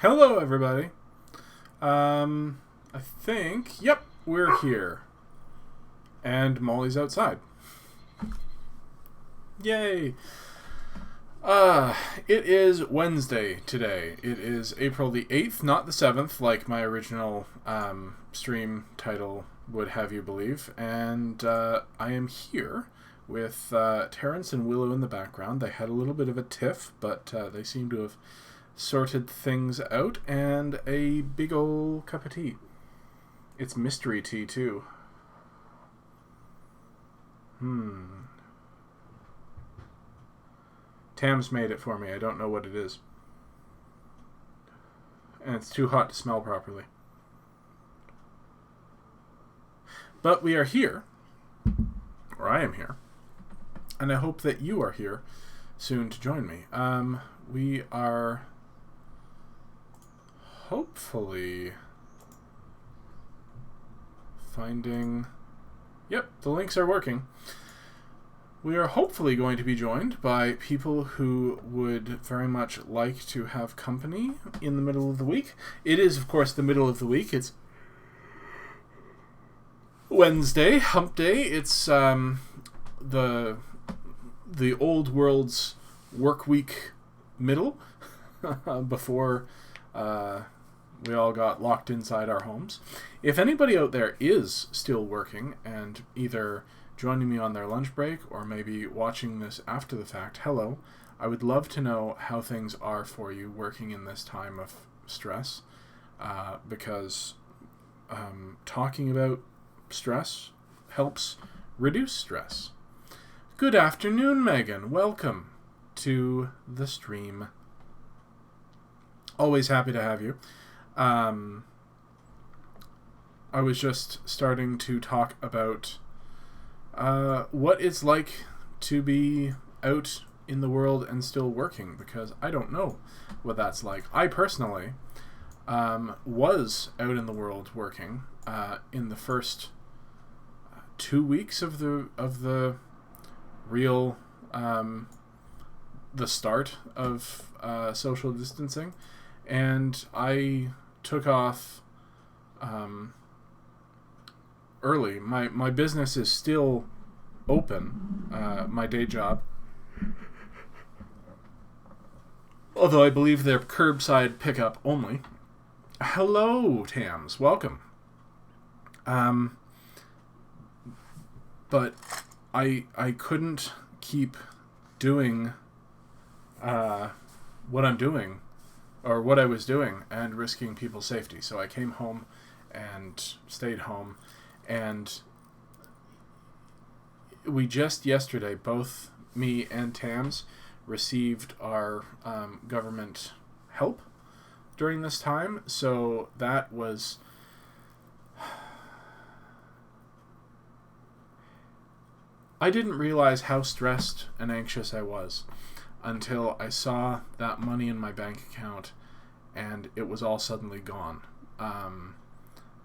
Hello, everybody. I think, yep, we're here. And Molly's outside. Yay! It is Wednesday today. It is April the 8th, not the 7th, like my original stream title would have you believe. And I am here with Terrence and Willow in the background. They had a little bit of a tiff, but they seem to have sorted things out, and a big ol' cup of tea. It's mystery tea, too. Tam's made it for me. I don't know what it is. And it's too hot to smell properly. But we are here, or I am here, and I hope that you are here soon to join me. We are hopefully finding... Yep, the links are working. We are hopefully going to be joined by people who would very much like to have company in the middle of the week. It is, of course, the middle of the week. It's Wednesday, hump day. It's the old world's work week middle before we all got locked inside our homes. If anybody out there is still working and either joining me on their lunch break or maybe watching this after the fact, hello. I would love to know how things are for you working in this time of stress, because talking about stress helps reduce stress. Good afternoon, Megan. Welcome to the stream. Always happy to have you. I was just starting to talk about what it's like to be out in the world and still working, because I don't know what that's like. I personally was out in the world working in the first 2 weeks of the real the start of social distancing, and I took off early. My business is still open, my day job, although I believe they're curbside pickup only. Hello, Tams. Welcome. But I couldn't keep doing what I'm doing, or what I was doing, and risking people's safety. So I came home and stayed home, and we just yesterday, both me and Tams, received our government help during this time. So that was... I didn't realize how stressed and anxious I was until I saw that money in my bank account and it was all suddenly gone.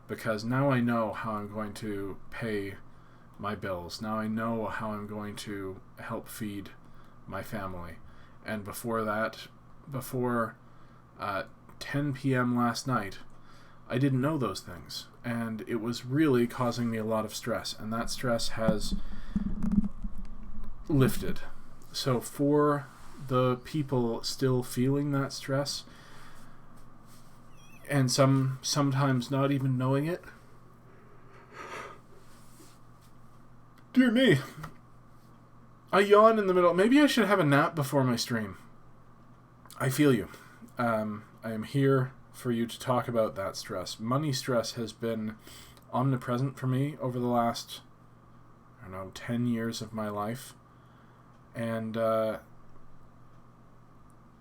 Because now I know how I'm going to pay my bills. Now I know how I'm going to help feed my family. And before 10 p.m. last night, I didn't know those things. And it was really causing me a lot of stress. And that stress has lifted. So for the people still feeling that stress, and sometimes not even knowing it, dear me, I yawn in the middle. Maybe I should have a nap before my stream. I feel you. I am here for you to talk about that stress. Money stress has been omnipresent for me over the last, 10 years of my life. And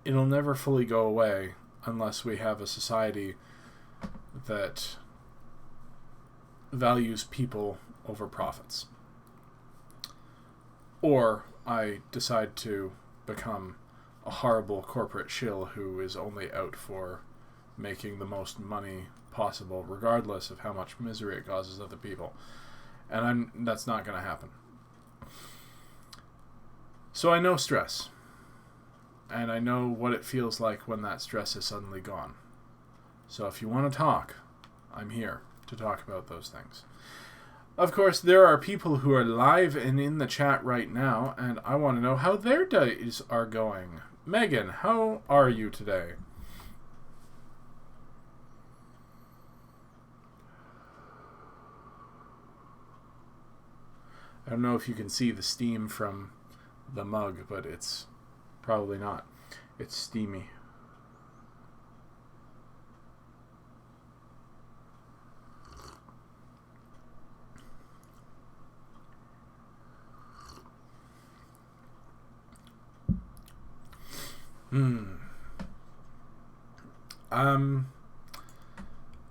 it'll never fully go away unless we have a society that values people over profits. Or I decide to become a horrible corporate shill who is only out for making the most money possible, regardless of how much misery it causes other people. And that's not going to happen. So I know stress. And I know what it feels like when that stress is suddenly gone. So if you want to talk, I'm here to talk about those things. Of course, there are people who are live and in the chat right now, and I want to know how their days are going. Megan, how are you today? I don't know if you can see the steam from the mug, but it's probably not. It's steamy.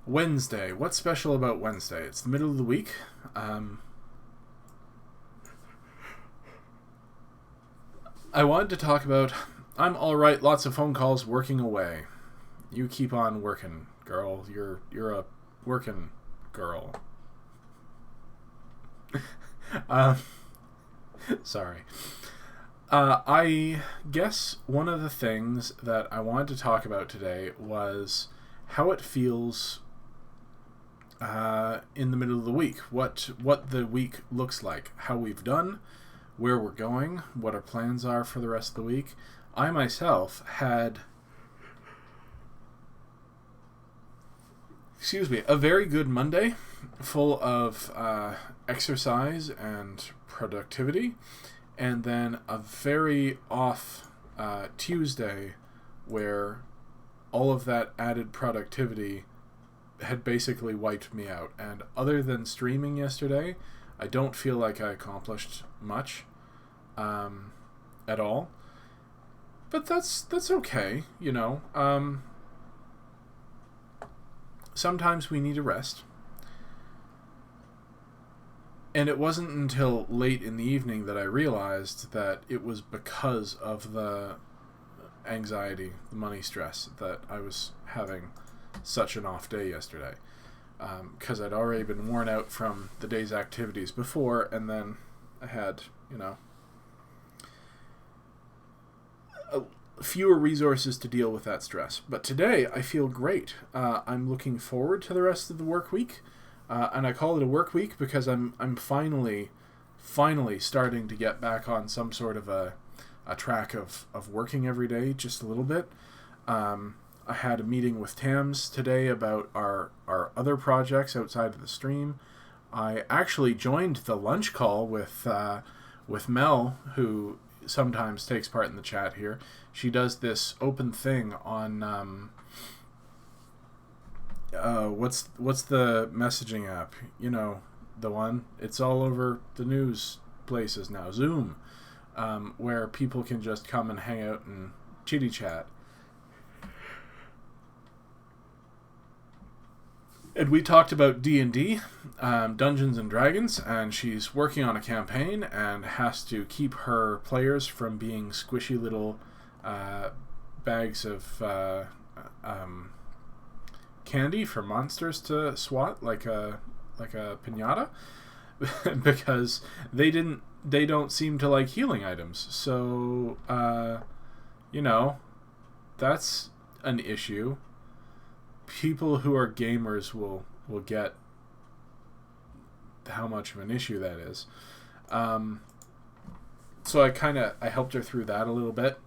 Wednesday. What's special about Wednesday? It's the middle of the week. I wanted to talk about, I'm alright, lots of phone calls, working away. You keep on working, girl. You're a working girl. Sorry. I guess one of the things that I wanted to talk about today was how it feels in the middle of the week. What the week looks like. How we've done, where we're going, what our plans are for the rest of the week. I myself had a very good Monday, full of exercise and productivity, and then a very off Tuesday where all of that added productivity had basically wiped me out. And other than streaming yesterday, I don't feel like I accomplished much at all. But that's okay, you know. Sometimes we need a rest. And it wasn't until late in the evening that I realized that it was because of the anxiety, the money stress, that I was having such an off day yesterday. Because I'd already been worn out from the day's activities before, and then I had, fewer resources to deal with that stress. But today, I feel great. I'm looking forward to the rest of the work week. And I call it a work week because I'm finally starting to get back on some sort of a track of working every day, just a little bit. I had a meeting with Tams today about our other projects outside of the stream. I actually joined the lunch call with Mel, who sometimes takes part in the chat here. She does this open thing on what's the messaging app? You know, the one. It's all over the news places now. Zoom, where people can just come and hang out and chitty chat. And we talked about D&D, Dungeons and Dragons, and she's working on a campaign and has to keep her players from being squishy little bags of candy for monsters to swat like a piñata, because they don't seem to like healing items. So that's an issue. People who are gamers will get how much of an issue that is. So I helped her through that a little bit,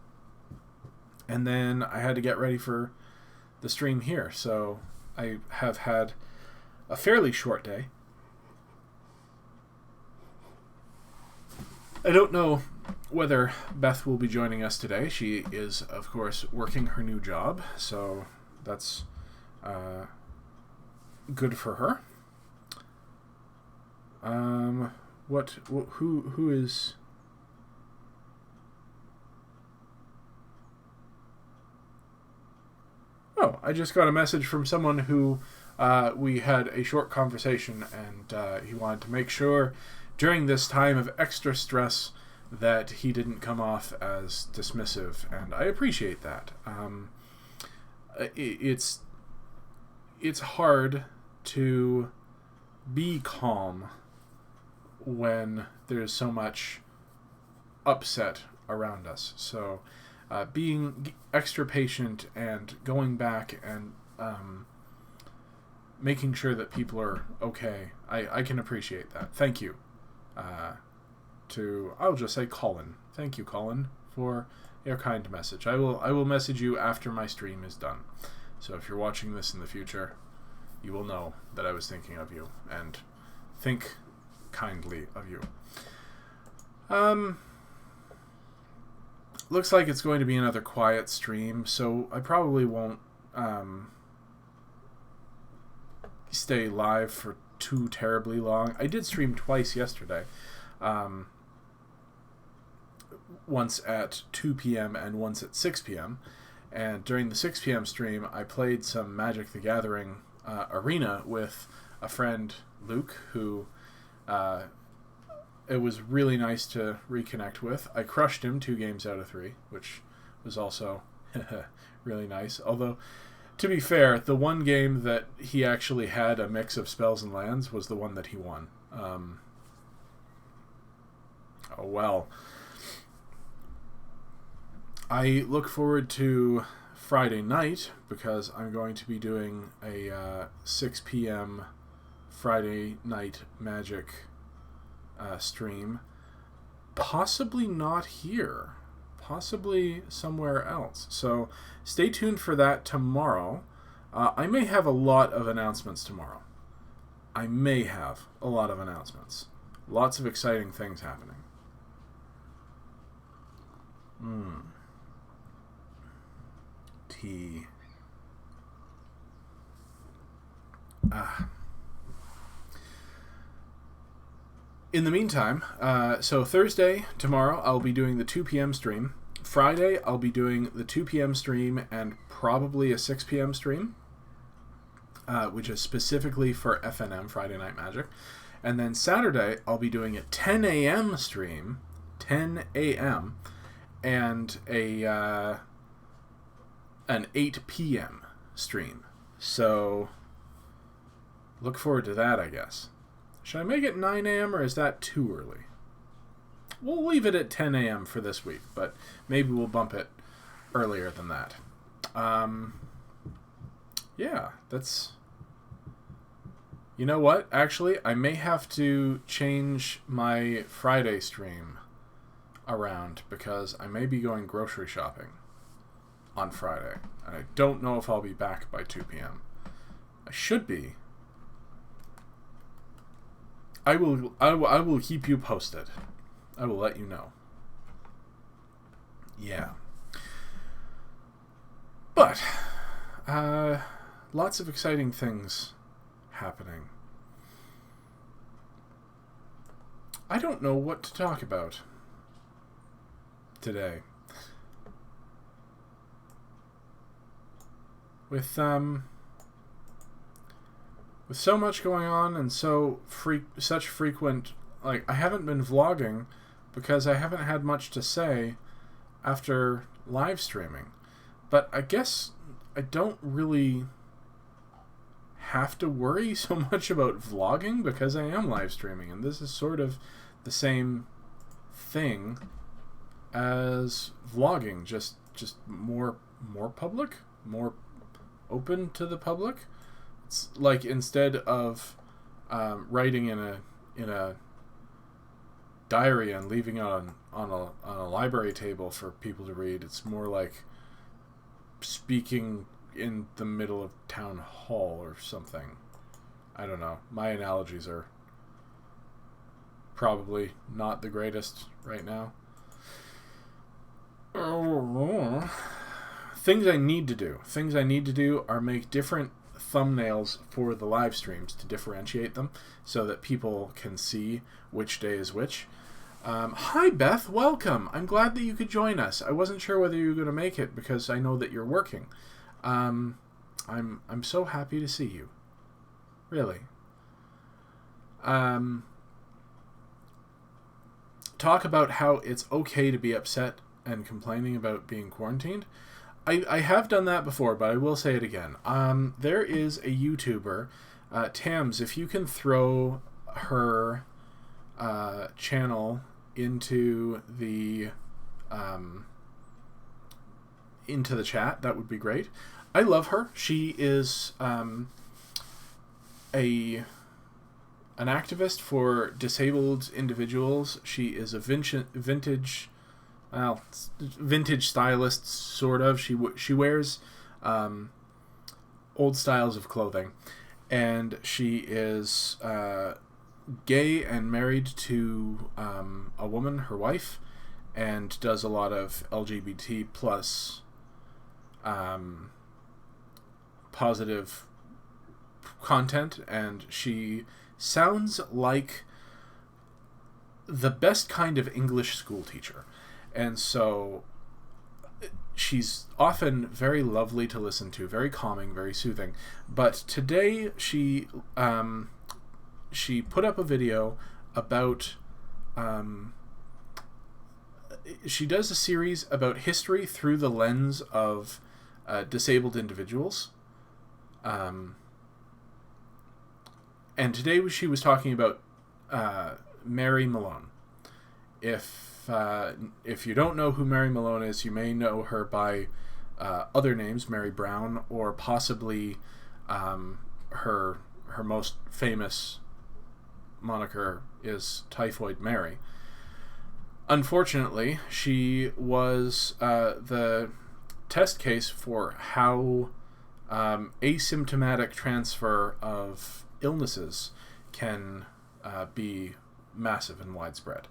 and then I had to get ready for the stream here. So I have had a fairly short day. I don't know whether Beth will be joining us today. She is, of course, working her new job, so that's good for her. Who is... Oh, I just got a message from someone who we had a short conversation, and he wanted to make sure during this time of extra stress that he didn't come off as dismissive, and I appreciate that. It's hard to be calm when there's so much upset around us. So being extra patient and going back and making sure that people are okay. I can appreciate that. Thank you. I'll just say Colin. Thank you, Colin, for your kind message. I will message you after my stream is done. So if you're watching this in the future, you will know that I was thinking of you and think kindly of you. Looks like it's going to be another quiet stream, so I probably won't stay live for too terribly long. I did stream twice yesterday. Once at 2 p.m. and once at 6 p.m. And during the 6 p.m. stream, I played some Magic the Gathering Arena with a friend, Luke, who it was really nice to reconnect with. I crushed him 2 games out of 3, which was also really nice. Although, to be fair, the one game that he actually had a mix of spells and lands was the one that he won. Oh well. I look forward to Friday night because I'm going to be doing a 6 p.m. Friday night Magic stream. Possibly not here. Possibly somewhere else. So stay tuned for that tomorrow. I may have a lot of announcements tomorrow. Lots of exciting things happening. Tea. In the meantime, so Thursday, tomorrow, I'll be doing the 2 p.m. stream. Friday, I'll be doing the 2 p.m. stream and probably a 6 p.m. stream, which is specifically for FNM, Friday Night Magic. And then Saturday, I'll be doing a 10 a.m. stream, 10 a.m., and an 8 p.m. stream. So look forward to that, I guess. Should I make it 9 a.m. or is that too early? We'll leave it at 10 a.m. for this week, but maybe we'll bump it earlier than that. Yeah, that's... You know what? Actually, I may have to change my Friday stream around because I may be going grocery shopping on Friday, and I don't know if I'll be back by 2 p.m. I should be. I will keep you posted. I will let you know. Yeah. But lots of exciting things happening. I don't know what to talk about today. With so much going on and such frequent, like, I haven't been vlogging because I haven't had much to say after live streaming. But I guess I don't really have to worry so much about vlogging because I am live streaming, and this is sort of the same thing as vlogging, just more public, more open to the public. It's like instead of writing in a diary and leaving it on a library table for people to read, it's more like speaking in the middle of town hall or something. I don't know. My analogies are probably not the greatest right now. Things I need to do are make different thumbnails for the live streams to differentiate them so that people can see which day is which. Hi Beth, welcome. I'm glad that you could join us. I wasn't sure whether you were going to make it because I know that you're working. I'm so happy to see you. Really. Talk about how it's okay to be upset and complaining about being quarantined. I have done that before, but I will say it again. There is a YouTuber, Tams, if you can throw her channel into the chat, that would be great. I love her. She is a an activist for disabled individuals. She is a vintage stylist, sort of. She wears old styles of clothing, and she is gay and married to a woman, her wife, and does a lot of LGBT plus positive content, and she sounds like the best kind of English school teacher. And so she's often very lovely to listen to, very calming, very soothing. But today she put up a video about she does a series about history through the lens of disabled individuals. And today she was talking about Mary Malone. If you don't know who Mary Malone is, you may know her by other names, Mary Brown, or possibly her most famous moniker is Typhoid Mary. Unfortunately, she was the test case for how asymptomatic transfer of illnesses can be massive and widespread.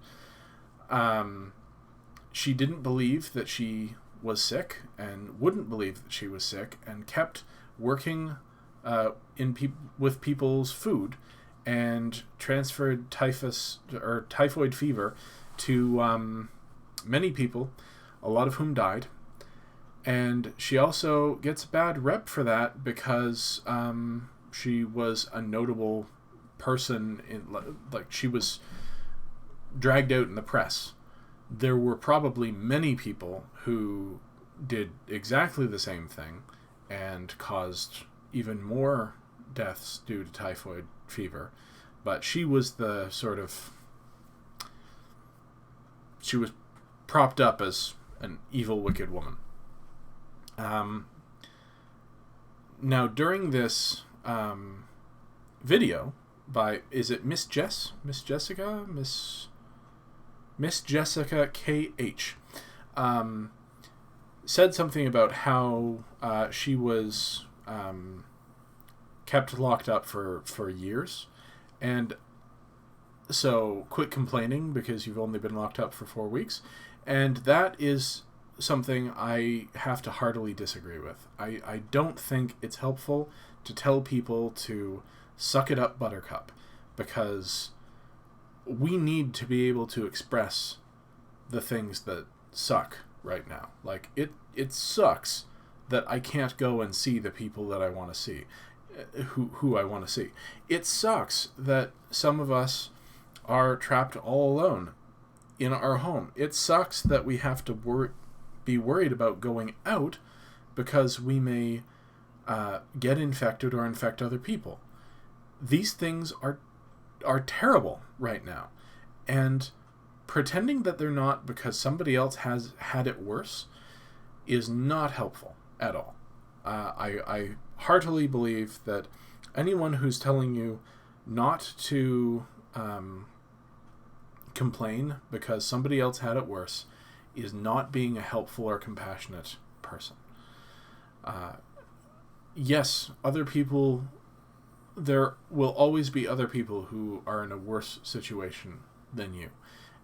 She didn't believe that she was sick and wouldn't believe that she was sick, and kept working with people's food and transferred typhoid fever to many people, a lot of whom died. And she also gets a bad rep for that because she was a notable person she was dragged out in the press. There were probably many people who did exactly the same thing and caused even more deaths due to typhoid fever, but she was the she was propped up as an evil, wicked woman. Now, during this video by, is it Miss Jessica KH, said something about how she was kept locked up for years, and so quit complaining because you've only been locked up for 4 weeks. And that is something I have to heartily disagree with. I don't think it's helpful to tell people to suck it up, buttercup, because we need to be able to express the things that suck right now. Like, it sucks that I can't go and see the people that I want to see, who I want to see. It sucks that some of us are trapped all alone in our home. It sucks that we have to be worried about going out because we may get infected or infect other people. These things are terrible right now, and pretending that they're not because somebody else has had it worse is not helpful at all. I heartily believe that anyone who's telling you not to complain because somebody else had it worse is not being a helpful or compassionate person. Yes, other people, there will always be other people who are in a worse situation than you.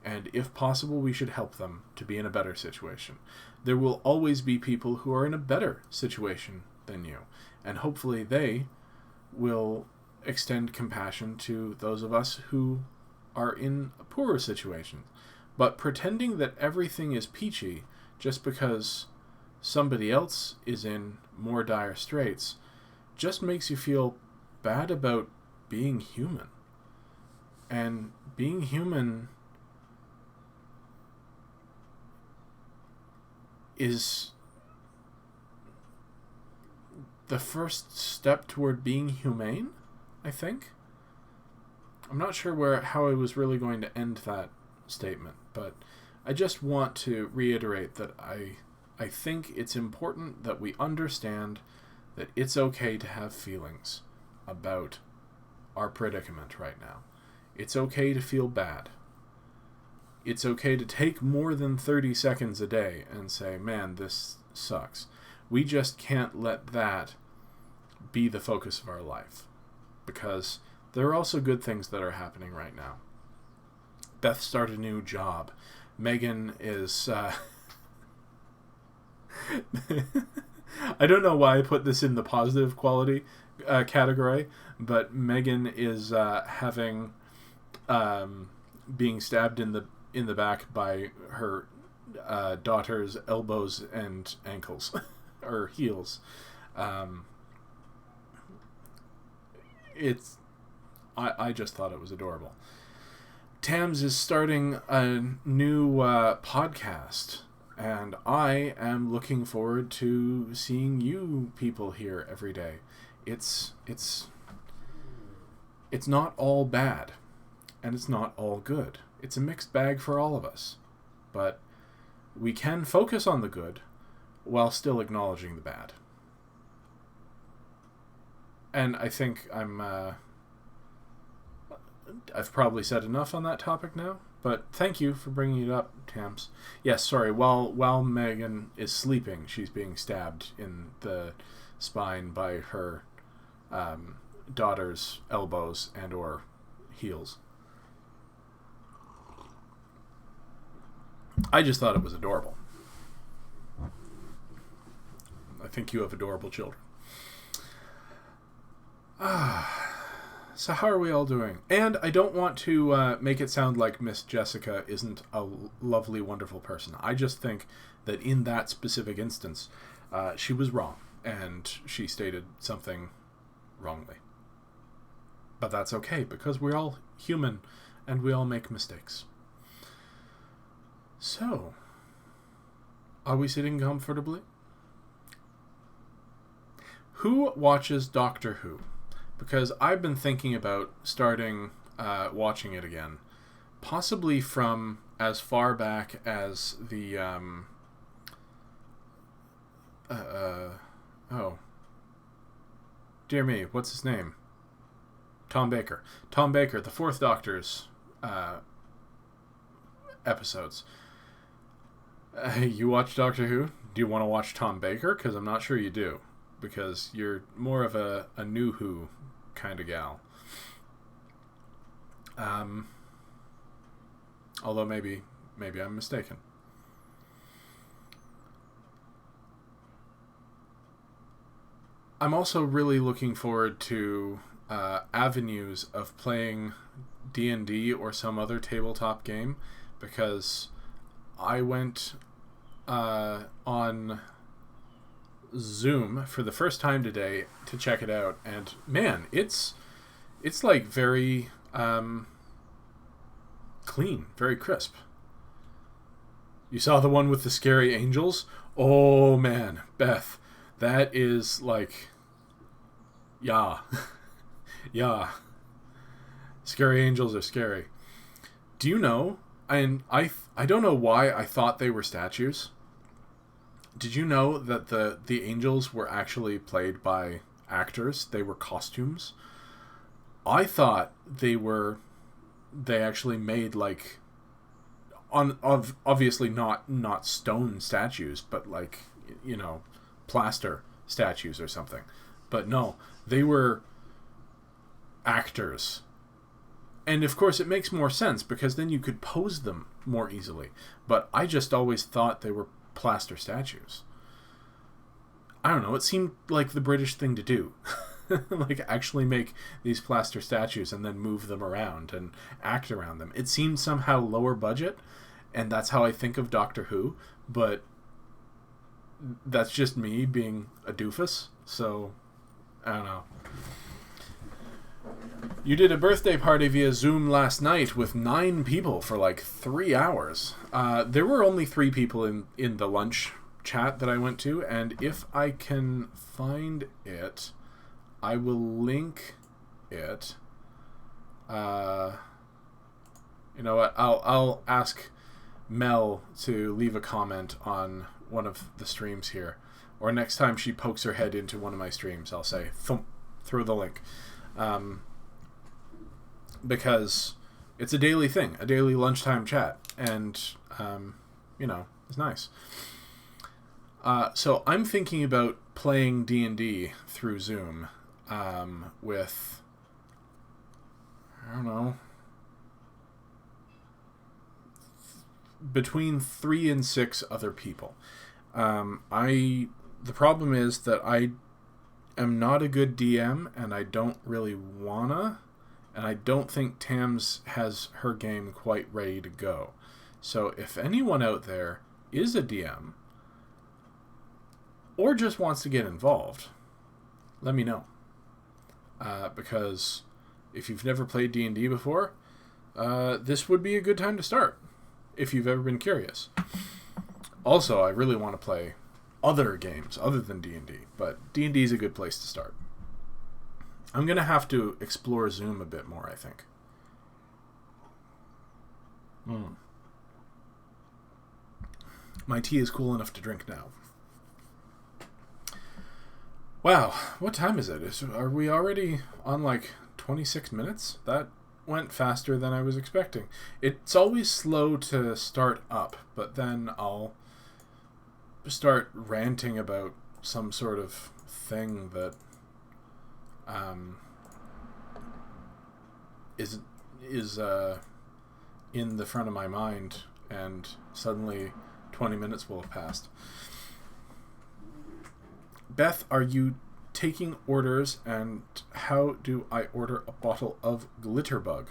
And if possible, we should help them to be in a better situation. There will always be people who are in a better situation than you. And hopefully they will extend compassion to those of us who are in a poorer situation. But pretending that everything is peachy just because somebody else is in more dire straits just makes you feel bad about being human. And being human is the first step toward being humane, I think. I'm not sure how I was really going to end that statement, but I just want to reiterate that I think it's important that we understand that it's okay to have feelings about our predicament right now. It's okay to feel bad. It's okay to take more than 30 seconds a day and say, man, this sucks. We just can't let that be the focus of our life, because there are also good things that are happening right now. Beth started a new job. Megan is... I don't know why I put this in the positive quality category, but Megan is having being stabbed in the back by her daughter's elbows and ankles or heels. I just thought it was adorable. Tams is starting a new podcast, and I am looking forward to seeing you people here every day. It's not all bad, and it's not all good. It's a mixed bag for all of us. But we can focus on the good while still acknowledging the bad. And I think I've probably said enough on that topic now, but thank you for bringing it up, Tams. Yes, sorry, while Megan is sleeping, she's being stabbed in the spine by her daughter's elbows and or heels. I just thought it was adorable. I think you have adorable children. So how are we all doing? And I don't want to make it sound like Miss Jessica isn't a lovely, wonderful person. I just think that in that specific instance, she was wrong, and she stated something wrongly. But that's okay, because we're all human, and we all make mistakes. So, are we sitting comfortably? Who watches Doctor Who? Because I've been thinking about starting watching it again. Possibly from as far back as the... oh. Dear me, what's his name? Tom Baker. Tom Baker, the Fourth Doctor's episodes. You watch Doctor Who? Do you want to watch Tom Baker? Because I'm not sure you do. Because you're more of a new Who kind of gal. Although maybe I'm mistaken. I'm also really looking forward to avenues of playing D&D or some other tabletop game, because I went on Zoom for the first time today to check it out, and man, it's like very clean, very crisp. You saw the one with the scary angels? Oh man, Beth, that is like, yeah. Yeah. Scary angels are scary. Do you know, and I don't know why I thought they were statues. Did you know that the angels were actually played by actors? They were costumes. I thought they actually made like obviously not stone statues, but like, you know, plaster statues or something. But no, they were actors. And of course it makes more sense, because then you could pose them more easily. But I just always thought they were plaster statues. I don't know, it seemed like the British thing to do. Like actually make these plaster statues and then move them around and act around them. It seemed somehow lower budget, and that's how I think of Doctor Who, but that's just me being a doofus, so I don't know. You did a birthday party via Zoom last night with 9 people for like 3 hours. There were only 3 people in the lunch chat that I went to, and if I can find it, I will link it. You know what? I'll ask Mel to leave a comment on one of the streams here, or next time she pokes her head into one of my streams, I'll say, thump, throw the link. because it's a daily thing, a daily lunchtime chat, and it's nice. So I'm thinking about playing D&D through Zoom with, I don't know, between 3 and 6 other people. The problem is that I am not a good DM, and I don't really wanna, and I don't think Tams has her game quite ready to go. So if anyone out there is a DM or just wants to get involved, let me know. Because if you've never played D&D before, this would be a good time to start if you've ever been curious. Also, I really want to play other games other than D&D, but D&D is a good place to start. I'm going to have to explore Zoom a bit more, I think. My tea is cool enough to drink now. Wow, what time is it? Are we already on like 26 minutes? That went faster than I was expecting. It's always slow to start up, but then I'll start ranting about some sort of thing that is in the front of my mind, and suddenly 20 minutes will have passed. Beth, are you taking orders, and how do I order a bottle of Glitterbug?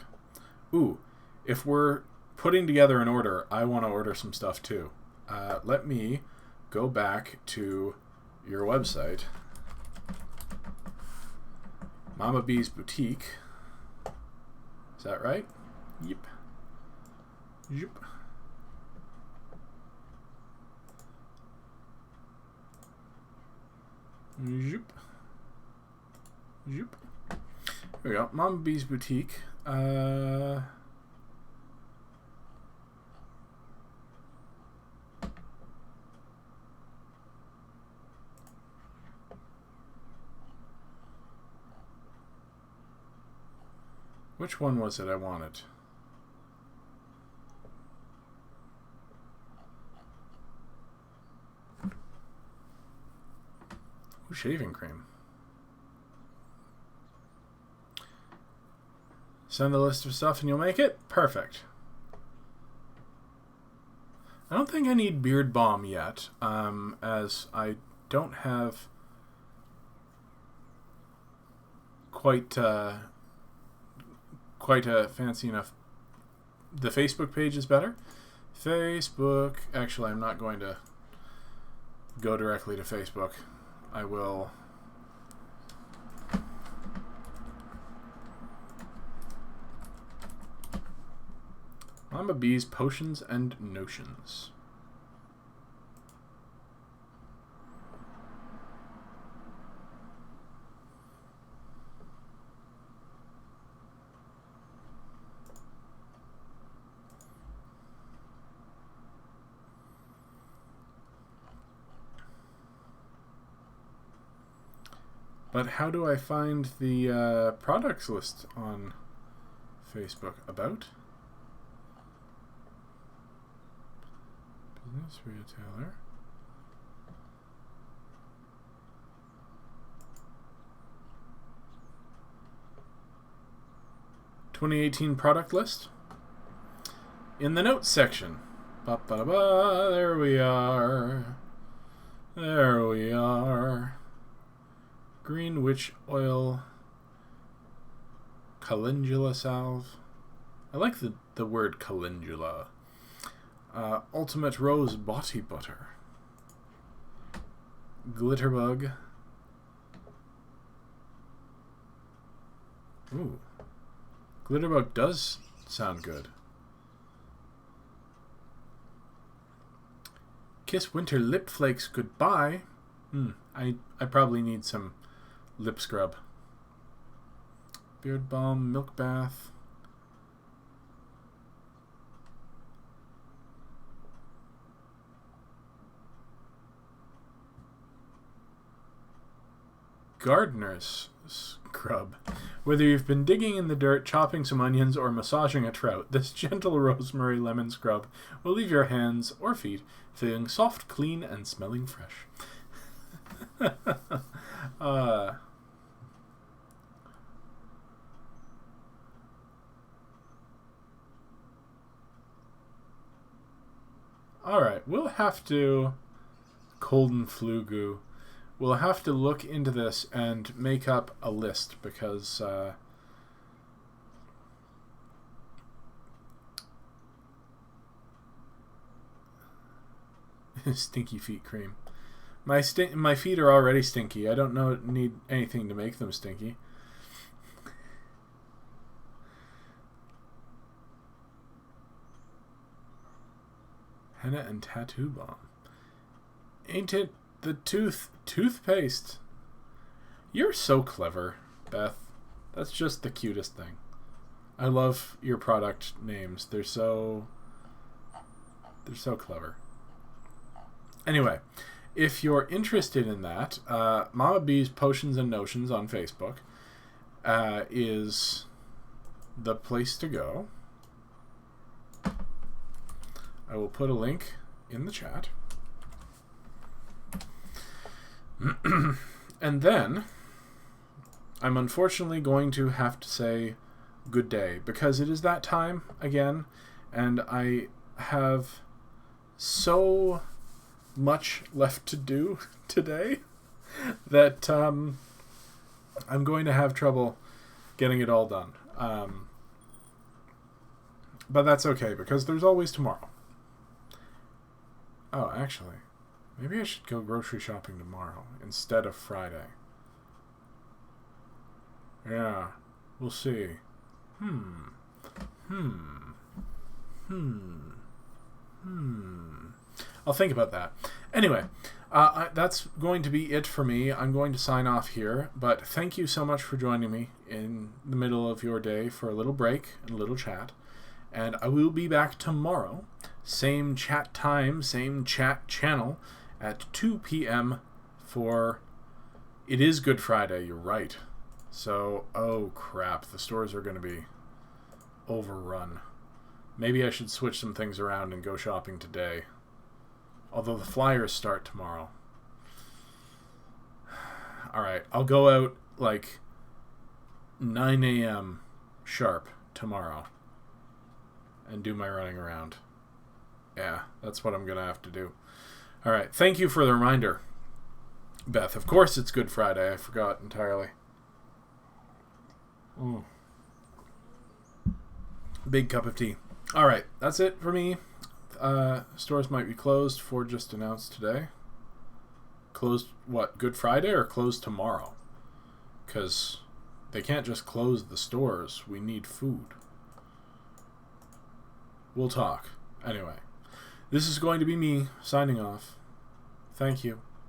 Ooh, if we're putting together an order, I want to order some stuff too. Let me go back to your website, Mama B's Boutique. Is that right? Yep. Yep. Yep. Yep. Here we go. Mama B's Boutique. Which one was it I wanted? Ooh, shaving cream. Send a list of stuff and you'll make it? Perfect. I don't think I need beard balm yet, as I don't have quite a fancy enough. The Facebook page is better. Facebook. Actually, I'm not going to go directly to Facebook. I will. Mama B's Potions and Notions. But how do I find the products list on Facebook? About? Business retailer. $2018 product list. In the notes section. Ba-ba-ba, there we are. There we are. Green witch oil, calendula salve. I like the word calendula. Ultimate rose body butter. Glitterbug. Ooh. Glitterbug does sound good. Kiss winter lip flakes goodbye. I probably need some lip scrub. Beard balm, milk bath. Gardener's scrub. Whether you've been digging in the dirt, chopping some onions, or massaging a trout, this gentle rosemary lemon scrub will leave your hands or feet feeling soft, clean, and smelling fresh. Alright, we'll have to... Cold and flu goo. We'll have to look into this and make up a list because... Stinky feet cream. My feet are already stinky. I don't need anything to make them stinky. Henna and tattoo balm. Ain't it the toothpaste? You're so clever, Beth. That's just the cutest thing. I love your product names. They're so clever. Anyway, if you're interested in that, Mama B's Potions and Notions on Facebook is the place to go. I will put a link in the chat. And then I'm unfortunately going to have to say good day because it is that time again, and I have so much left to do today that I'm going to have trouble getting it all done. But that's okay because there's always tomorrow. Oh, actually, maybe I should go grocery shopping tomorrow instead of Friday. Yeah, we'll see. I'll think about that. Anyway, that's going to be it for me. I'm going to sign off here, but thank you so much for joining me in the middle of your day for a little break and a little chat. And I will be back tomorrow, same chat time, same chat channel, at 2 p.m. for... It is Good Friday, you're right. So, oh crap, the stores are going to be overrun. Maybe I should switch some things around and go shopping today. Although the flyers start tomorrow. Alright, I'll go out like 9 a.m. sharp tomorrow and do my running around. Yeah, that's what I'm going to have to do. Alright, thank you for the reminder, Beth. Of course it's Good Friday. I forgot entirely. Big cup of tea. Alright, that's it for me. Stores might be closed for just announced today. Closed, what, Good Friday or closed tomorrow? Because they can't just close the stores. We need food. We'll talk. Anyway, this is going to be me signing off. Thank you.